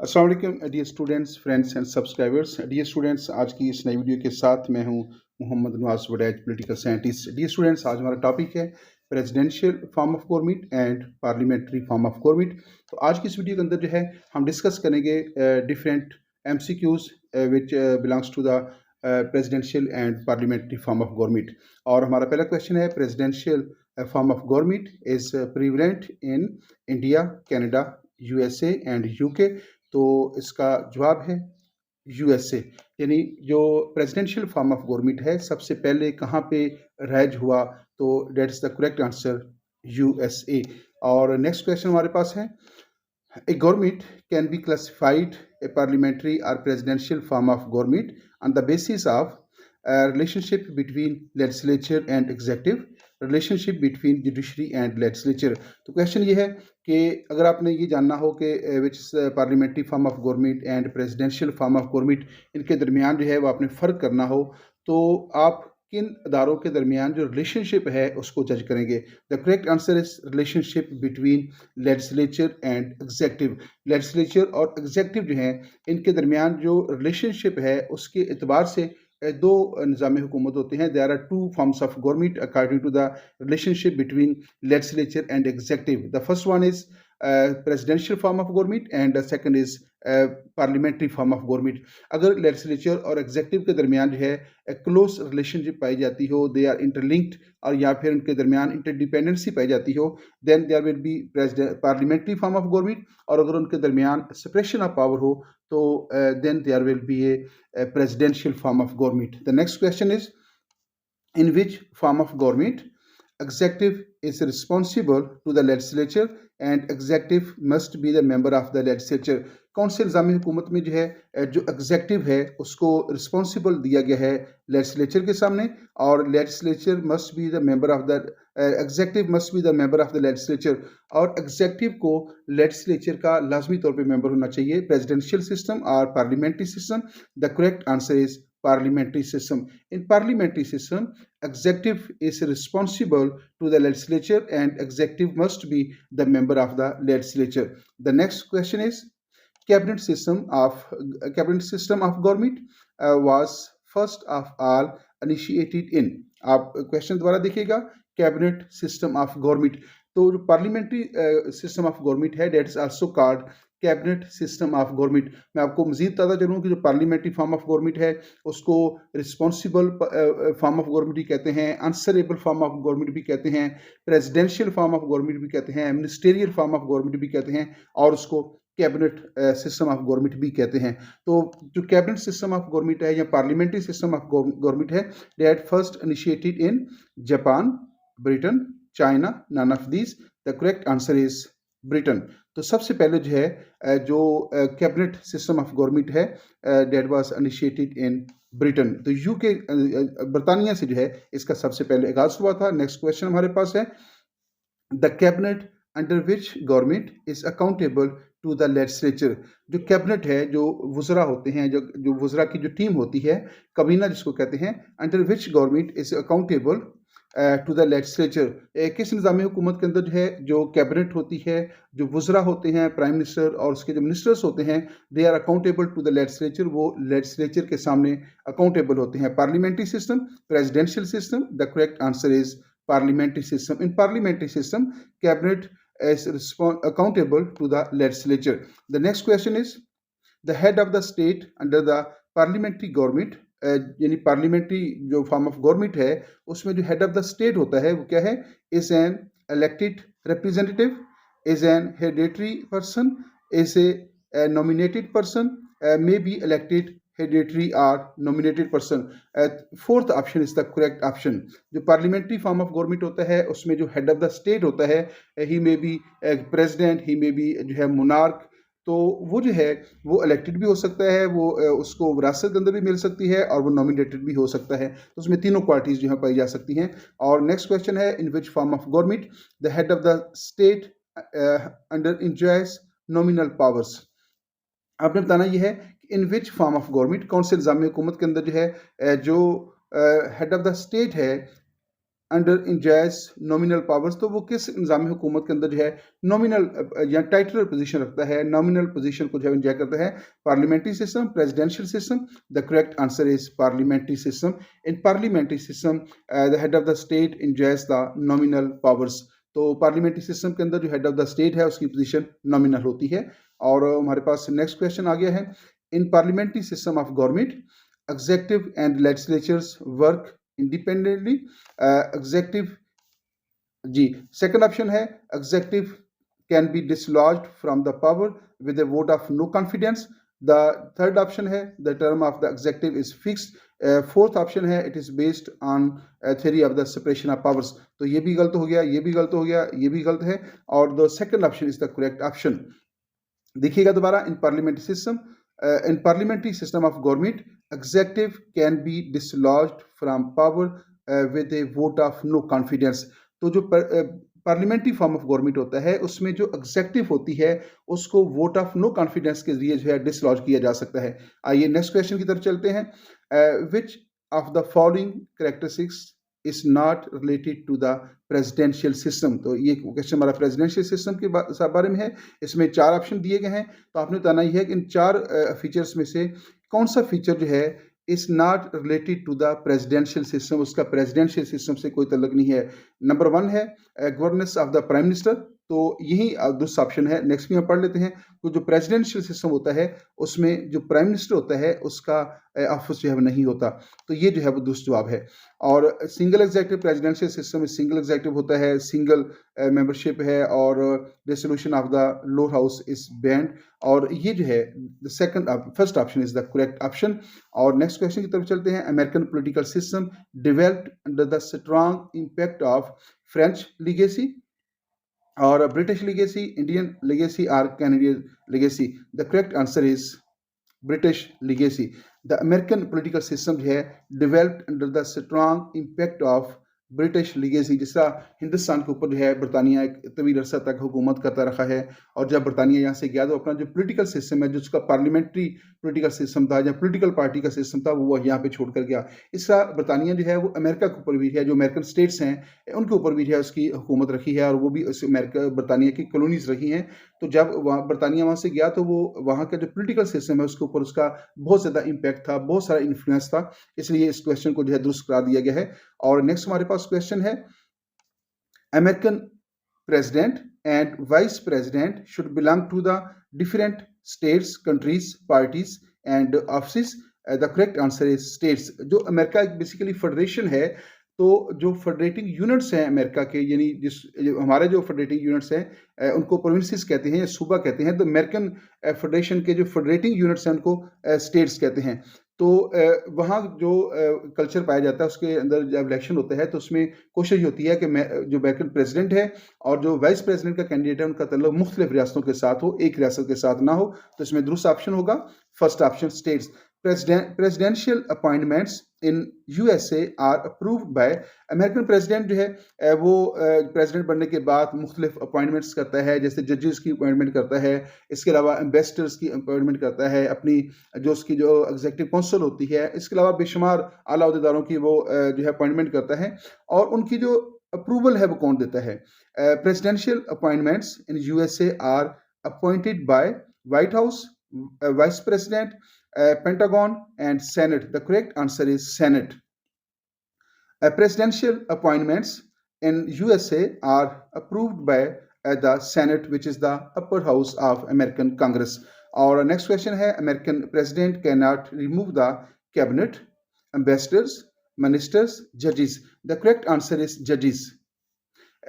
अस्सलाम वालेकुम dear students, friends and subscribers. Dear students, आज की इस नई वीडियो के साथ मैं हूं Mohammad Nawaz Wadaich, political scientist. Dear students, आज हमारा टॉपिक है presidential form of government and parliamentary form of government. तो आज की इस वीडियो के अंदर जो है हम डिस्कस करेंगे different MCQs which belongs to the presidential and parliamentary form of government. और हमारा पहला क्वेश्चन है, presidential form of government is prevalent in India, Canada, USA and UK। तो इसका जवाब है USA। यानी जो प्रेसिडेंशियल फॉर्म ऑफ गवर्नमेंट है सबसे पहले कहाँ पे राइज हुआ, तो that is the correct answer USA। और नेक्स्ट क्वेश्चन हमारे पास है, a government can be classified a parliamentary or presidential form of government on the basis of a relationship between legislature and executive, relationship between judiciary and legislature। तो question ये है कि अगर आपने ये जानना हो कि which parliamentary form of government and presidential form of government, इनके दरमियान जो है वो आपने फ़र्क करना हो, तो आप किन अदारों के दरमियान जो रिलेशनशिप है उसको जज करेंगे। The correct answer is relationship between legislature and executive. Legislature और एग्जेक्टिव जो हैं इनके दरमियान जो रिलेशनशिप है उसके एतबार से दो निज़ाम हुकूमत होते हैं। There are two forms of government according to the relationship between legislature and executive. The first one is presidential form of government and the second is parliamentary form of government. अगर legislature और executive के दरमियान जो है close relationship पाई जाती हो, they are interlinked, और या फिर उनके दरमियान इंटरडिपेंडेंसी पाई जाती हो, then there will be parliamentary form of government. और अगर उनके दरमियान सेपरेशन ऑफ पावर हो तो then there will be a presidential form of government. The next question is, in which form of government executive is responsible to the legislature and executive must be the member of the legislature। कौन से निज़ामी हुकूमत में जो है जो executive है उसको responsible दिया गया है लेजिस्लेचर के सामने, और legislature must be the member of the adjective must be the member of the legislature, और एग्जेक्टिव को लेजिस्लेचर का लाजमी तौर पे मेंबर होना चाहिए। प्रेसिडेंशियल सिस्टम और parliamentary system, the correct answer is parliamentary system। In parliamentary system, executive is responsible to the legislature and executive must be the member of the legislature। The next question is, cabinet system of government was first of all initiated in। आप question दोबारा देखिएगा, cabinet system of government. तो जो parliamentary system of government है that is also called cabinet system of government. मैं आपको मजीद बताता चलूँ कि जो पार्लियामेंट्री फॉर्म ऑफ गवर्नमेंट है उसको रिस्पॉन्सिबल फॉर्म ऑफ गवर्नमेंट भी कहते हैं, आंसरेबल फॉर्म ऑफ गवर्नमेंट भी कहते हैं, प्रेसिडेंशियल फॉर्म ऑफ गवर्नमेंट भी कहते हैं, मिनिस्टेरियल फॉर्म ऑफ गवर्नमेंट भी कहते हैं, और उसको कैबिनेट सिस्टम ऑफ गवर्नमेंट भी कहते हैं। तो जो कैबिनेट सिस्टम ऑफ गवर्नमेंट है या पार्लियामेंट्री सिस्टम ऑफ गवर्नमेंट है, that first initiated in Japan, Britain, China, none of these. The correct answer is Britain. तो सबसे पहले जो है जो कैबिनेट सिस्टम ऑफ गवर्नमेंट है that was initiated in Britain. तो यूके बरतानिया से जो है इसका सबसे पहले आगाज हुआ था। नेक्स्ट क्वेश्चन हमारे पास है, the cabinet under which government is accountable to the legislature. जो कैबिनेट है, जो वुज़रा होते हैं, जो वुज़रा की जो टीम होती है, कबीना जिसको कहते हैं, under which government is accountable to the legislature. किस निज़ामी हुकूमत के अंदर जो है जो कैबिनेट होती है, जो वुज़रा होते हैं, प्राइम मिनिस्टर और उसके जो मिनिस्टर्स होते हैं, they are accountable to the legislature, वो लेजिस्लेचर के सामने अकाउंटेबल होते हैं। Parliamentary system, presidential system, the correct answer is parliamentary system। In parliamentary system, cabinet is accountable to the legislature। The next question is, the head of the state under the parliamentary government, यानी parliamentary जो form of government है उसमें जो head of the state होता है वो क्या है? Is an elected representative, is an hereditary person, is a nominated person, may be elected hereditary और nominated person. Fourth option is the correct option. जो पार्लियामेंट्री फॉर्म ऑफ गवर्नमेंट होता है उसमें जो हेड ऑफ द स्टेट होता है, he may be president, he may be जो है मोनार्क, तो वो जो है वो इलेक्टेड भी हो सकता है, वो उसको विरासत के अंदर भी मिल सकती है, और वो नॉमिनेटेड भी हो सकता है। तो उसमें तीनों क्वालिटीज जो है पाई जा सकती हैं। और नेक्स्ट क्वेश्चन है, in which form of government the head of the state under enjoys nominal powers. आपने बताना ये है कि in which form of government, कौन से निज़ाम हुकूमत के अंदर जो है जो हेड ऑफ द स्टेट है अंडर इंजॉयज नॉमिनल पावर्स, तो वो किस निज़ाम हुकूमत के अंदर जो है नॉमिनल या टाइटलर पोजीशन रखता है, नॉमिनल पोजीशन को जो है इंजॉय करता है? Parliamentary system, presidential system? The correct answer is parliamentary system. In parliamentary system the head of the state enjoys the nominal powers. तो पार्लियामेंट्री सिस्टम के अंदर जो हेड ऑफ द स्टेट है उसकी पोजीशन नॉमिनल होती है। और हमारे पास नेक्स्ट क्वेश्चन आ गया है। In parliamentary system of government executive and legislatures work independently. Executive, जी सेकंड ऑप्शन है executive can be dislodged from the power with a vote of no confidence. The third option है the term of the executive is fixed. Fourth option है it is based on theory of the separation of powers. तो ये भी गलत हो गया, ये भी गलत हो गया, ये भी गलत है, और the second option is the correct option. देखिएगा दोबारा, in parliamentary system of government executive can be dislodged from power with a vote of no confidence. तो जो पार्लियामेंट्री फॉर्म ऑफ गवर्नमेंट होता है उसमें जो एग्जीक्यूटिव होती है उसको वोट ऑफ नो कॉन्फिडेंस के जरिए जो है डिसलॉज किया जा सकता है। आइए नेक्स्ट क्वेश्चन की तरफ चलते हैं। Which of the following characteristics is not related to the presidential system. तो ये क्वेश्चन हमारा प्रेसिडेंशियल सिस्टम के बारे में है। इसमें चार ऑप्शन दिए गए हैं, तो आपने बताना ही है कि इन चार फीचर्स में से कौन सा फीचर जो है is not related to the presidential system, उसका प्रेसिडेंशियल सिस्टम से कोई तल्लुक नहीं है। नंबर वन है governance of the prime minister, तो यही दूसरा ऑप्शन है। नेक्स्ट भी हम पढ़ लेते हैं। तो जो प्रेसिडेंशियल सिस्टम होता है उसमें जो प्राइम मिनिस्टर होता है उसका ऑफिस जो है वो नहीं होता, तो ये जो है वो दूसरा जवाब है। और सिंगल एग्जीक्यूटिव प्रेसिडेंशियल सिस्टम में सिंगल एग्जीक्यूटिव होता है, सिंगल मेंबरशिप है, और resolution of the lower house is band, और ये जो है first option is the correct option. और नेक्स्ट क्वेश्चन की तरफ चलते हैं। American political system developed under the strong impact of French legacy और British legacy, Indian legacy or Canadian legacy? The correct answer is British legacy. The American political system जो है developed under the strong impact of British legacy. जिस तरह हिंदुस्तान के ऊपर जो है बरतानिया एक तवील अरसा तक हुकूमत करता रहा है, और जब बरतानिया यहाँ से गया तो अपना जो पॉलिटिकल सिस्टम है, जो उसका पार्लियामेंट्री पॉलिटिकल सिस्टम था या पॉलिटिकल पार्टी का सिस्टम था, वो यहाँ पे छोड़ कर गया। इस तरह बरतानिया जो है वो अमेरिका के ऊपर भी है, जो अमेरिकन स्टेट्स हैं उनके ऊपर भी है उसकी हुकूमत रखी है, और वो भी उस बरतानिया की कॉलोनीज रही हैं। तो जब बरतानिया वहाँ से गया तो वो वहाँ का जो पॉलिटिकल सिस्टम है उसके ऊपर उसका बहुत ज़्यादा इम्पैक्ट था, बहुत सारा इन्फ्लुएंस था, इसलिए इस क्वेश्चन को जो है दुरुस्त करा दिया गया है। और नेक्स्ट हमारे पास क्वेश्चन है। American president and vice president should belong to the different states, countries, parties and office. The correct answer is states. जो अमेरिका एक बेसिकली फेडरेशन है, तो जो फेडरेटिंग यूनिट्स हैं अमेरिका के, यानी हमारे जो फेडरेटिंग यूनिट्स हैं उनको प्रोविंसेस कहते हैं या सूबा कहते हैं। तो अमेरिकन फेडरेशन के जो फेडरेटिंग यूनिट्स हैं उनको स्टेट्स कहते हैं। तो वहाँ जो कल्चर पाया जाता है उसके अंदर जब इलेक्शन होता है तो उसमें कोशिश होती है कि जो अमेरिकन प्रेसिडेंट है और जो वाइस प्रेसिडेंट का कैंडिडेट है उनका तल्लुक मुख्तलिफ रियासतों के साथ हो, एक रियासत के साथ ना हो। तो इसमें दूसरा ऑप्शन होगा first option states. Presidential appointments in USA are approved by. American president जो है वो प्रेसिडेंट बनने के बाद मुख्तलिफ अपॉइंटमेंट्स करता है, जैसे जजेस की अपॉइंटमेंट करता है, इसके अलावा एम्बेसडर्स की अपॉइंटमेंट करता है, अपनी जो उसकी जो एग्जीक्यूटिव काउंसिल होती है, इसके अलावा बेशुमार आला अहदेदारों की वो जो है अपॉइंटमेंट करता है, और उनकी जो अप्रूवल है वो कौन देता है? Presidential appointments in USA are appointed by White House, vice president, Pentagon and Senate. The correct answer is Senate. Presidential appointments in USA are approved by the Senate, which is the upper house of American Congress. Our next question है, American president cannot remove the cabinet, ambassadors, ministers, judges. The correct answer is judges.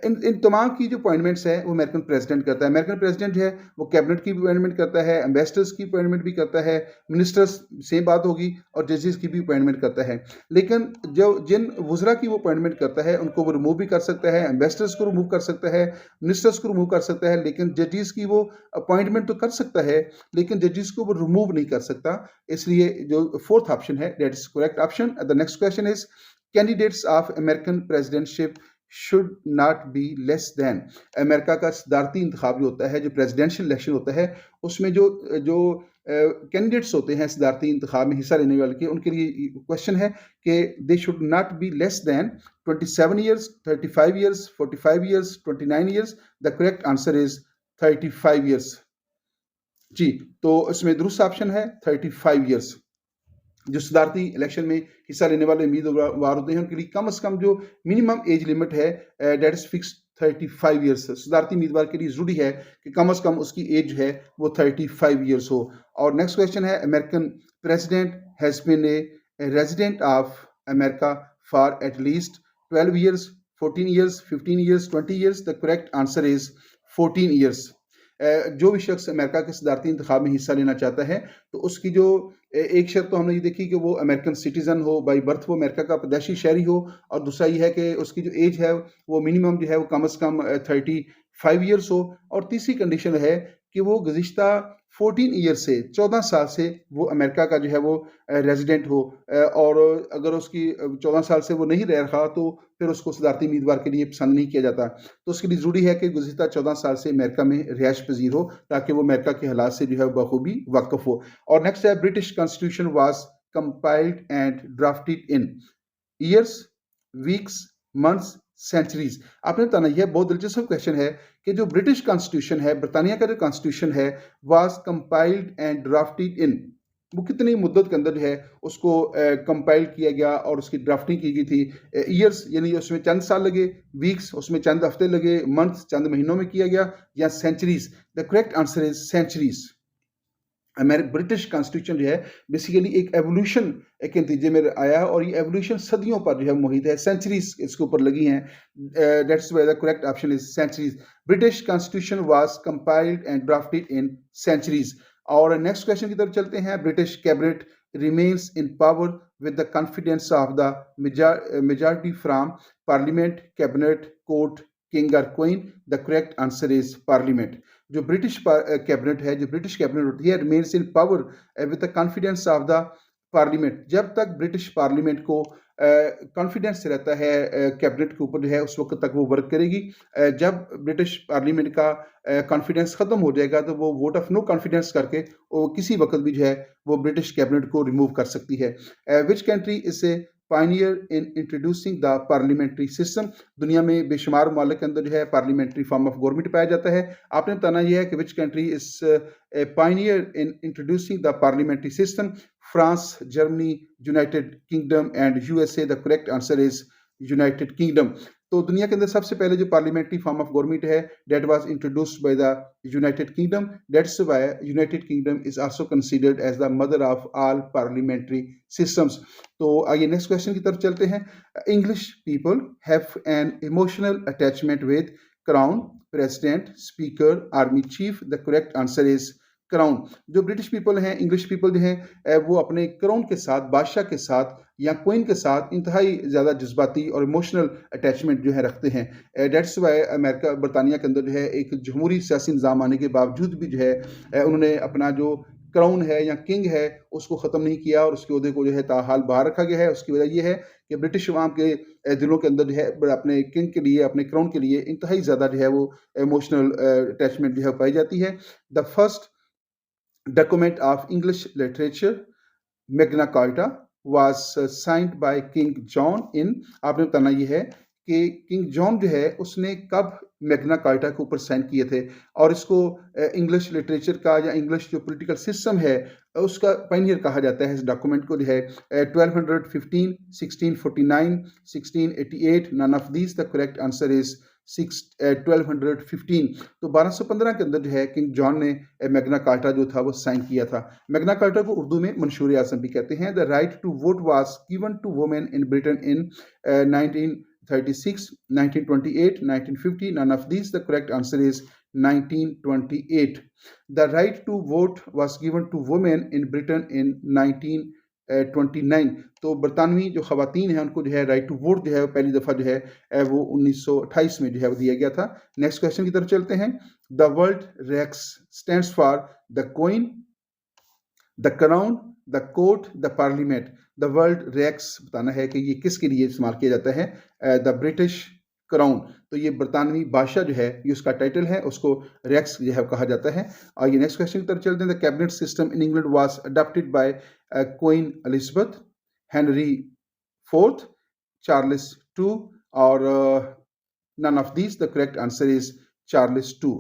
इन तमाम की जो appointments है वो American president करता है। American president है वो कैबिनेट की अपॉइंटमेंट करता है, एम्बेसडर्स की अपॉइंटमेंट भी करता है, मिनिस्टर्स सेम बात होगी, और जजेस की भी अपॉइंटमेंट करता है। लेकिन जो जिन वज़रा की वो अपॉइंटमेंट करता है उनको वो रिमूव भी कर सकता है, एम्बेसडर्स को रिमूव कर सकता है, मिनिस्टर्स को रिमूव कर सकता है, लेकिन जजेस की वो अपॉइंटमेंट तो कर सकता है लेकिन जजेस को वो रिमूव नहीं कर सकता। इसलिए जो फोर्थ ऑप्शन है that is correct option. The next question is candidates of American presidentship should not be less than। America का सदारती इंतखाब जो होता है, जो प्रेसिडेंशियल इलेक्शन होता है, उसमें जो जो कैंडिडेट्स होते हैं सदारती इंतखाब में हिस्सा लेने वाले के, उनके लिए क्वेश्चन है कि they should not be less than 27 years, 35 years, 45 years, 29 years. The correct answer is 35 years. जी, तो इसमें दुरुस्त ऑप्शन है 35 ईयर्स। जो सदारती इलेक्शन में हिस्सा लेने वाले उम्मीदवार होते हैं, उनके लिए कम से कम जो मिनिमम एज लिमिट है डेट इज फिक्स 35 ईयर्स। सदारती उम्मीदवार के लिए जरूरी है कि कम से कम उसकी एज है वो 35 ईयर्स हो। और नेक्स्ट क्वेश्चन है, American president has been a resident of America for at least 12 years, 14 years, 15 years, 20 years. The correct answer is 14 years. जो भी शख्स अमेरिका के सदारती इंतखाब में हिस्सा लेना चाहता है, तो उसकी जो एक शर्त तो हमने ये देखी कि वो अमेरिकन सिटीजन हो, बाई बर्थ वो अमेरिका का पैदाइशी शहरी हो, और दूसरा ये है कि उसकी जो एज है वो मिनिमम जो है वो कम से कम 35 ईयर्स हो। और तीसरी कंडीशन है कि वो गुज़िश्ता 14 ईयर से, 14 साल से वो अमेरिका का जो है वो रेजिडेंट हो। और अगर उसकी 14 साल से वो नहीं रह रहा तो फिर उसको सदारती उम्मीदवार के लिए पसंद नहीं किया जाता। तो उसके लिए ज़रूरी है कि गुज़िश्ता 14 साल से अमेरिका में रिहाइश पजीर हो, ताकि वो अमेरिका के हालात से जो है बखूबी वाकिफ हो। और नेक्स्ट है, British constitution was compiled and drafted in years, weeks, months, centuries. आपने बताना, यह बहुत दिलचस्प क्वेश्चन है कि जो ब्रिटिश कॉन्स्टिट्यूशन है, ब्रिटानिया का जो कॉन्स्टिट्यूशन है, वाज कंपाइल्ड एंड ड्राफ्टेड इन, वो कितनी मुद्दत के अंदर जो है उसको कंपाइल किया गया और उसकी ड्राफ्टिंग की गई थी। ईयर्स यानी उसमें चंद साल लगे, वीक्स उसमें चंद हफ्ते लगे, मंथ्स चंद महीनों में किया गया, या centuries. The correct answer is centuries. American British constitution जो है बेसिकली एक एवोल्यूशन के नतीजे में आया है, और ये एवोल्यूशन सदियों पर जो है मुहित है, सेंचुरीज इसके ऊपर लगी हैं। That's why the correct option is centuries. British constitution was compiled and drafted in centuries. और नेक्स्ट क्वेश्चन की तरफ चलते हैं। British cabinet remains in power with the confidence of the majority from parliament, cabinet, court, king और queen. The correct answer is parliament. जो British cabinet है, जो British cabinet होती है, remains in power with the confidence of the parliament. जब तक British parliament को confidence रहता है कैबिनेट के ऊपर जो है, उस वक्त तक वो वर्क करेगी। जब ब्रिटिश पार्लियामेंट का कॉन्फिडेंस खत्म हो जाएगा तो वो वोट ऑफ नो कॉन्फिडेंस करके वो किसी वक्त भी जो है वो ब्रिटिश कैबिनेट को रिमूव कर सकती है। विच country is a pioneer in introducing the parliamentary system. दुनिया में बेशुमार मुमालिक के अंदर जो है पार्लियामेंट्री फॉर्म ऑफ गवर्नमेंट पाया जाता है। आपने बताना यह है कि which country is a pioneer in introducing the parliamentary system. France, Germany, United Kingdom and USA. The correct answer is United Kingdom. तो दुनिया के अंदर सबसे पहले जो पार्लियामेंट्री फॉर्म ऑफ गवर्नमेंट है, that was introduced by the United Kingdom. That's why United Kingdom is also considered as the mother of all parliamentary systems. तो आइए नेक्स्ट क्वेश्चन की तरफ चलते हैं। English people have an emotional attachment with crown, president, speaker, army chief. The correct answer is crown. जो British people हैं, English people जो हैं, वो अपने क्राउन के साथ, बादशाह के साथ या क्वीन के साथ इंतहाई ज़्यादा जज्बाती और इमोशनल अटैचमेंट जो है रखते हैं। डेट्स वाई अमेरिका, बरतानिया के अंदर जो है एक जमहूरी सियासी निज़ाम आने के बावजूद भी जो है उन्होंने अपना जो क्राउन है या किंग है उसको ख़त्म नहीं किया, और उसके उहदे को जो है ताहाल बाहर रखा गया है। उसकी वजह यह है कि ब्रिटिश अवाम के दिलों के अंदर जो है अपने किंग के लिए, अपने क्राउन के लिए इंतहाई ज़्यादा जो है वो इमोशनल अटैचमेंट जो है पाई जाती है। The first document of English literature, Magna Carta, was signed by King John in। आपने बताना ये है कि किंग जॉन जो है उसने कब मैग्ना कार्टा के ऊपर साइन किए थे, और इसको इंग्लिश लिटरेचर का या इंग्लिश जो पॉलिटिकल सिस्टम है उसका पायनियर कहा जाता है। इस डॉक्यूमेंट को जो है 1215, 1649, 1688, none of these. The correct answer is 1215। तो 1215 के अंदर जो है किंग जॉन ने मैग्ना कार्टा जो था वो साइन किया था। मैग्ना कार्टा को उर्दू में मंशूर आज़म भी कहते हैं। The right to vote was given to women in Britain in 1936, 1928, 1950, none of these। The correct answer is 1928। The right to vote was given to women in Britain in 1929। तो बरतानवी जो खवातीन हैं उनको जो है राइट टू वोट जो है पहली दफ़ा जो है वो 1928 में जो है वो दिया गया था। नेक्स्ट क्वेश्चन की तरफ चलते हैं। The world Rex stands for the queen, the crown, the court, the parliament. The world Rex बताना है कि ये किसके लिए इस्तेमाल किया जाता है। The British crown. तो ये बरतानवी बादशाह जो है ये उसका टाइटल है, उसको रेक्स जो है कहा जाता है। और ये नेक्स्ट क्वेश्चन की तरफ चलते हैं। The cabinet system in England was adopted by queen Elizabeth, Henry fourth, Charles to, और none of these. The correct answer is Charles II.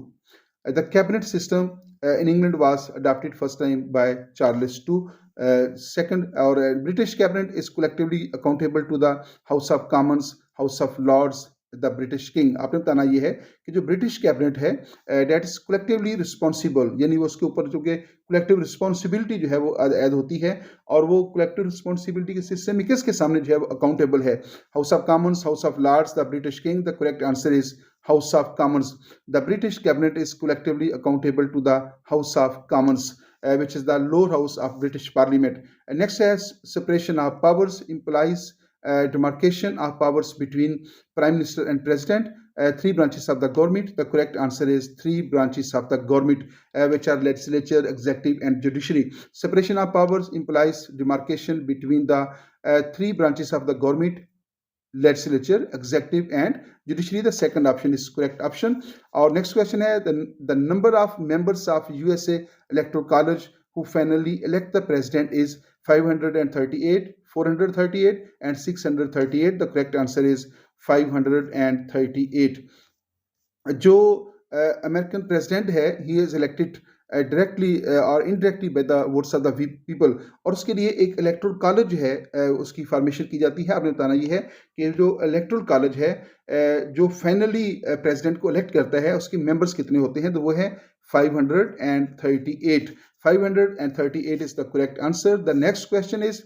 The cabinet system in England was adopted first time by Charles II. Second, our British cabinet is collectively accountable to the House of Commons, House of Lords, the British king. आपने बताना ये है कि जो British cabinet है that is collectively responsible, यानी वो उसके ऊपर जो कि कलेक्टिव रिस्पॉन्सिबिलिटी जो है वो ऐड होती है, और वो कलेक्टिव रिस्पॉन्सिबिलिटी के सिस्टम में किसके सामने जो है वो अकाउंटेबल है? House of Commons, House of Lords, the British king. The correct answer is House of Commons. The British cabinet is collectively accountable to the House of Commons, which is the lower house of British Parliament. Next has separation of powers implies demarcation of powers between Prime Minister and President. Three branches of the government. The correct answer is three branches of the government, which are legislature, executive, and judiciary. Separation of powers implies demarcation between the three branches of the government: legislature, executive, and judiciary. The second option is correct option. Our next question है the number of members of USA Electoral College who finally elect the president is 538, 438, and 638. The correct answer is 538. जो American president है he is elected directly और indirectly by the votes of the people, और उसके लिए एक electoral college जो है उसकी फॉर्मेशन की जाती है। आपने बताना ये है कि जो इलेक्टोरल कॉलेज है जो फाइनली प्रेसिडेंट को इलेक्ट करता है उसके मेंबर्स कितने होते हैं? तो वो है 538. 538 is the correct answer. The next question is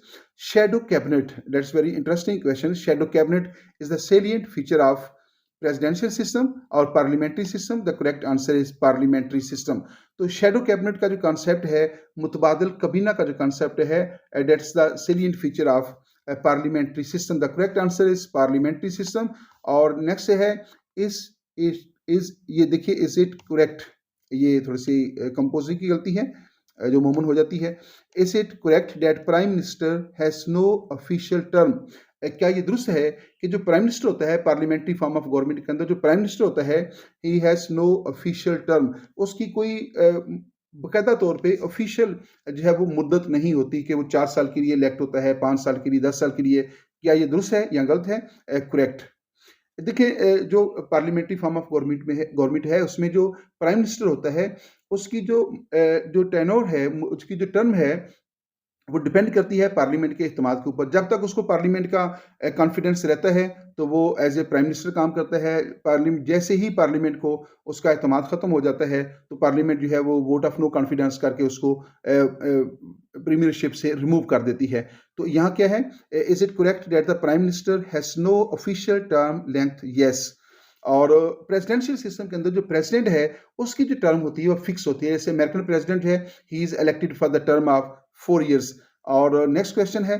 shadow cabinet. That's very interesting question. Shadow cabinet is the salient feature of presidential system और parliamentary system. The correct answer is parliamentary system. तो shadow cabinet का जो concept है, मुतबादल कबीना का जो concept है, that's the salient feature of parliamentary system. The correct answer is parliamentary system. और next है इज ये देखिए, इज इट करेक्ट, ये थोड़ी सी कंपोजिंग की गलती है जो मोमन हो जाती है। Is it correct that prime minister has no official term? क्या ये दुरुस्त है कि जो प्राइम मिनिस्टर होता है पार्लियामेंट्री फॉर्म ऑफ गवर्नमेंट के अंदर, जो प्राइम मिनिस्टर होता है he has no official term, उसकी कोई बाकायदा तौर पे ऑफिशियल जो है वो मुद्दत नहीं होती कि वो 4 साल के लिए इलेक्ट होता है, 5 साल के लिए, 10 साल के लिए। क्या ये दुरुस्त है या गलत है? करेक्ट। देखिए जो पार्लियामेंट्री फॉर्म ऑफ गवर्नमेंट है उसमें जो प्राइम मिनिस्टर होता है उसकी जो टेनोर है, उसकी जो टर्म है वो डिपेंड करती है पार्लियामेंट के इत्तेमाद के ऊपर। जब तक उसको पार्लियामेंट का कॉन्फिडेंस रहता है तो वो एज ए प्राइम मिनिस्टर काम करता है। पार्लियामेंट जैसे ही पार्लियामेंट को उसका इत्तेमाद ख़त्म हो जाता है तो पार्लियामेंट जो है वो वोट ऑफ नो कॉन्फिडेंस करके उसको प्रीमियरशिप से रिमूव कर देती है। तो यहाँ क्या है, is it correct that the prime minister has no official term length? Yes. और प्रेसिडेंशियल सिस्टम के अंदर जो प्रेसिडेंट है उसकी जो टर्म होती है वो फिक्स होती है। जैसे अमेरिकन प्रेसिडेंट है, he is elected for the term of 4 years। और नेक्स्ट क्वेश्चन है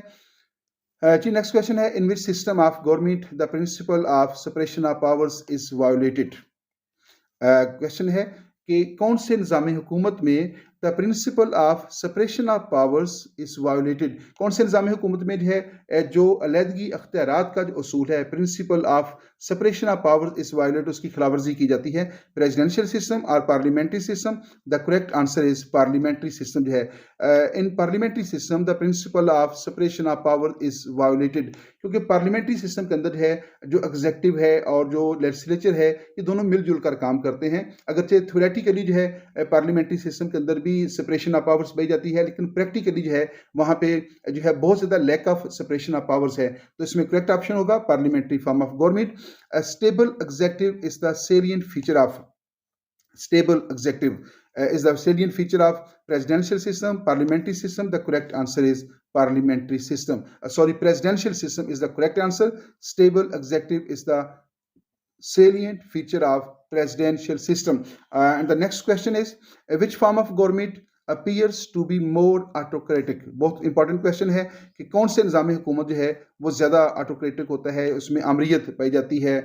नेक्स्ट क्वेश्चन है in which system of government the principle of separation of powers is violated? Question है कि कौन से निज़ाम हुकूमत में the principle of separation of powers is violated? कौन से निज़ाम हुकूमत में जो है जो अलहदगी अख्तियारात का जो असूल है, principal of separation of powers is violated, उसकी खिलाफवर्जी की जाती है? प्रेसिडेंशियल सिस्टम और parliamentary system? The correct answer is parliamentary system जो है। In parliamentary system the principle of separation of power is violated, क्योंकि पार्लियामेंट्री सिस्टम के अंदर है जो एग्जेक्टिव है और जो लेजिस्लेचर है ये दोनों मिलजुल कर काम करते हैं। अगरचे थ्योरेटिकली जो है पार्लियामेंट्री सिस्टम के अंदर भी सेपरेशन ऑफ पावर्स पाई जाती है, लेकिन प्रैक्टिकली जो है वहाँ पे जो है बहुत ज़्यादा lack of separation of powers है। तो इसमें करेक्ट ऑप्शन होगा parliamentary form of government. A stable executive is the salient feature of presidential system, parliamentary system. The correct answer is parliamentary system. Presidential system is the correct answer. Stable executive is the salient feature of presidential system. And the next question is which form of government appears to be more autocratic? बहुत important question है कि कौन से निज़ाम हुकूमत जो है वो ज़्यादा ऑटोक्रेटिक होता है, उसमें आमरीत पाई जाती है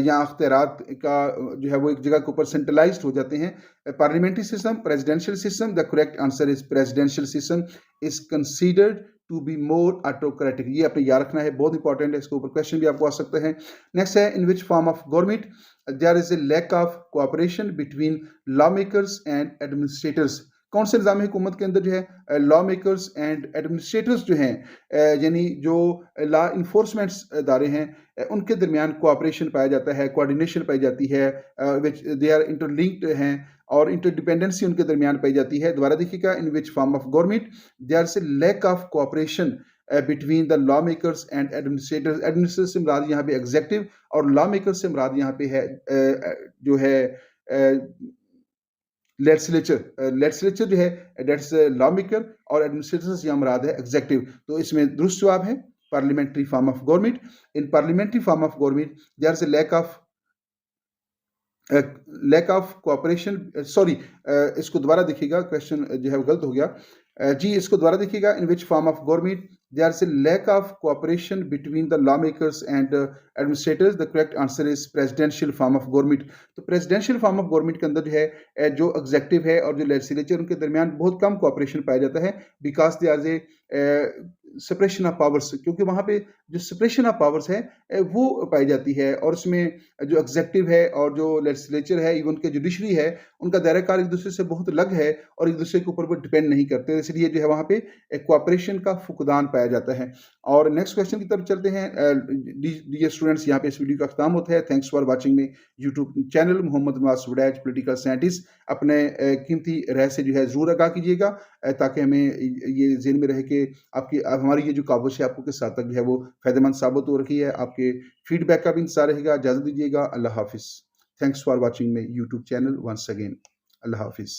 या अख्तियारात का जो है वो एक जगह के ऊपर सेंट्रलाइज्ड हो जाते हैं? Parliamentary system, presidential system? The correct answer is presidential system is considered to be more autocratic. ये आपने याद रखना है, बहुत इंपॉर्टेंट है, इसके ऊपर क्वेश्चन भी आपको आ सकते हैं। नेक्स्ट है, in which form of government there is a lack of cooperation between law makers and administrators. कौन से निज़ाम हुकूमत के अंदर जो है लॉ मेकर्स एंड एडमिनिस्ट्रेटर्स जो हैं, यानी जो लॉ इन्फोर्समेंट इदारे हैं, उनके दरमियान कोऑपरेशन पाया जाता है, कोऑर्डिनेशन पाई जाती है, विच दे आर इंटरलिंक्ड हैं और इंटरडिपेंडेंसी उनके दरमियान पाई जाती है। दोबारा देखिएगा, in which form of government there is a lack of cooperation between the law makers and administrators. Administrator से मुराद यहाँ पे एग्जेक्टिव और लॉ मेकर्स से मुराद यहाँ पे है जो है लेजिस्लेचर जो है दैट्स लॉ मेकर, और एडमिनिस्ट्रेटर से यहाँ मुराद है एग्जेक्टिव। तो इसमें दुरुस्त जवाब है parliamentary form of government. In parliamentary form of government there is a lack of cooperation, sorry, इसको दोबारा देखिएगा, क्वेश्चन जो है वो गलत हो गया। जी, इसको दोबारा देखिएगा, in which form of government there is a lack of cooperation between the law makers and administrators. The correct answer is presidential form of government. तो प्रेसिडेंशियल फॉर्म ऑफ गवर्नमेंट के अंदर जो है जो एग्जेक्टिव है और जो लेजिस्लेचर, उनके दरमियान बहुत कम कोऑपरेशन पाया जाता है, because they are a separation of powers, क्योंकि वहाँ पे जो सेपरेशन ऑफ पावर्स है वो पाई जाती है, और उसमें जो एग्जेक्टिव है और जो लेजिस्लेचर है, इवन के जुडिशरी है, उनका दायरा कार एक दूसरे से बहुत अलग है और एक दूसरे के ऊपर वो डिपेंड नहीं करते, इसलिए जो है वहाँ पे एक कोऑपरेशन का फुकदान पाया जाता है। और नेक्स्ट क्वेश्चन की तरफ चलते हैं। डियर स्टूडेंट्स, यहाँ पे इस वीडियो का खत्म होता है। थैंक्स फॉर वाचिंग में YouTube channel Mohammad Nawaz Waraich political scientist. अपने कीमती राय से जो है ज़रूर आगाह कीजिएगा, ताकि हमें ये ज़हन में रहे कि आपकी हमारी ये जो काविश है आपको किस हद तक जो है वो फ़ायदेमंद साबित हो रही है। आपके फीडबैक का भी इंतज़ार रहेगा। इजाज़त दीजिएगा। अल्लाह हाफ़िज़। थैंक्स फॉर वाचिंग में यूट्यूब चैनल वंस अगेन। अल्लाह हाफ़िज़।